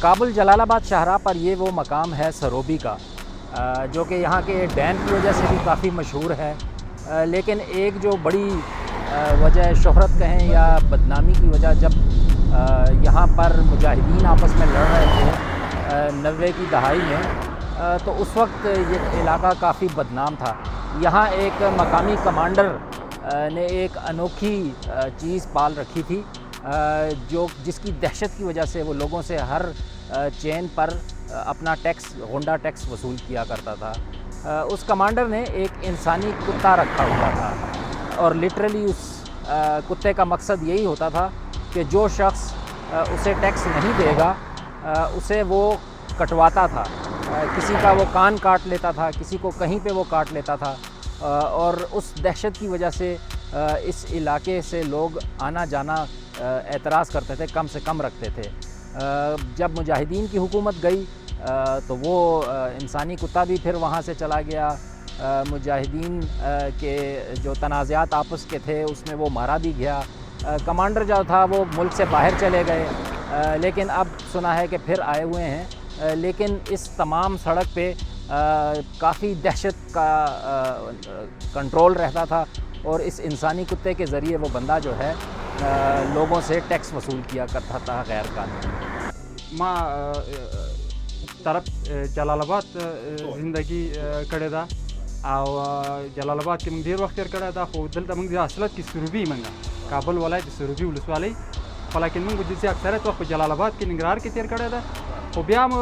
کابل جلال آباد شاہراہ پر یہ وہ مقام ہے سروبی کا، جو کہ یہاں کے ڈیم کی وجہ سے بھی کافی مشہور ہے، لیکن ایک جو بڑی وجہ شہرت کہیں یا بدنامی کی وجہ، جب یہاں پر مجاہدین آپس میں لڑ رہے تھے 90 کی دہائی میں، تو اس وقت یہ علاقہ کافی بدنام تھا۔ یہاں ایک مقامی کمانڈر نے ایک انوکھی چیز پال رکھی تھی، جس کی دہشت کی وجہ سے وہ لوگوں سے ہر چین پر اپنا ٹیکس، غنڈہ ٹیکس وصول کیا کرتا تھا۔ اس کمانڈر نے ایک انسانی کتا رکھا ہوا تھا، اور لٹرلی اس کتے کا مقصد یہی ہوتا تھا کہ جو شخص اسے ٹیکس نہیں دے گا اسے وہ کٹواتا تھا، کسی کا وہ کان کاٹ لیتا تھا، کسی کو کہیں پہ وہ کاٹ لیتا تھا، اور اس دہشت کی وجہ سے اس علاقے سے لوگ آنا جانا اعتراض کرتے تھے، کم سے کم رکھتے تھے۔ جب مجاہدین کی حکومت گئی تو وہ انسانی کتا بھی پھر وہاں سے چلا گیا، مجاہدین کے جو تنازعات آپس کے تھے اس میں وہ مارا بھی گیا، کمانڈر جو تھا وہ ملک سے باہر چلے گئے، لیکن اب سنا ہے کہ پھر آئے ہوئے ہیں، لیکن اس تمام سڑک پہ کافی دہشت کا کنٹرول رہتا تھا، اور اس انسانی کتے کے ذریعے وہ بندہ جو ہے لوگوں سے ٹیکس وصول کیا کرتا تھا غیر قانونی۔ ما طرف جلال آباد زندگی کړې ده، او جلال آباد کې موږ ډېر وخت تېر کړی ده، خو دلته موږ د اصلیت کې سروبي موږ کابل ولایت د سروبي ولسوالۍ، خو لیکن موږ د اکثریت وخت په جلال آباد کې ننګرهار کې تېر کړی ده، خو بیا هم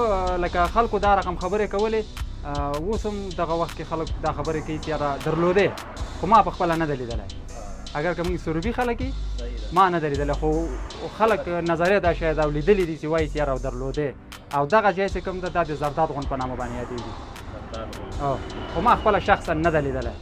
لکه خلکو دا رقم خبرې کولې، اوس هم دغه وخت کې خلک دا خبرې کوي چې یاره درلودې، خو ما په خپله نه ده لیدلی. اگر که موږ سروبي خلک یې ما نه ده لیدلی، خو خلک نظریه دا شاید او لیدلي دي چې وایي چې یاره درلودې، او دغه ځای چې کوم ده دا د زرداد غونډ په نامه باندې یادېږي، خو ما خپله شخصا نه ده لیدلی.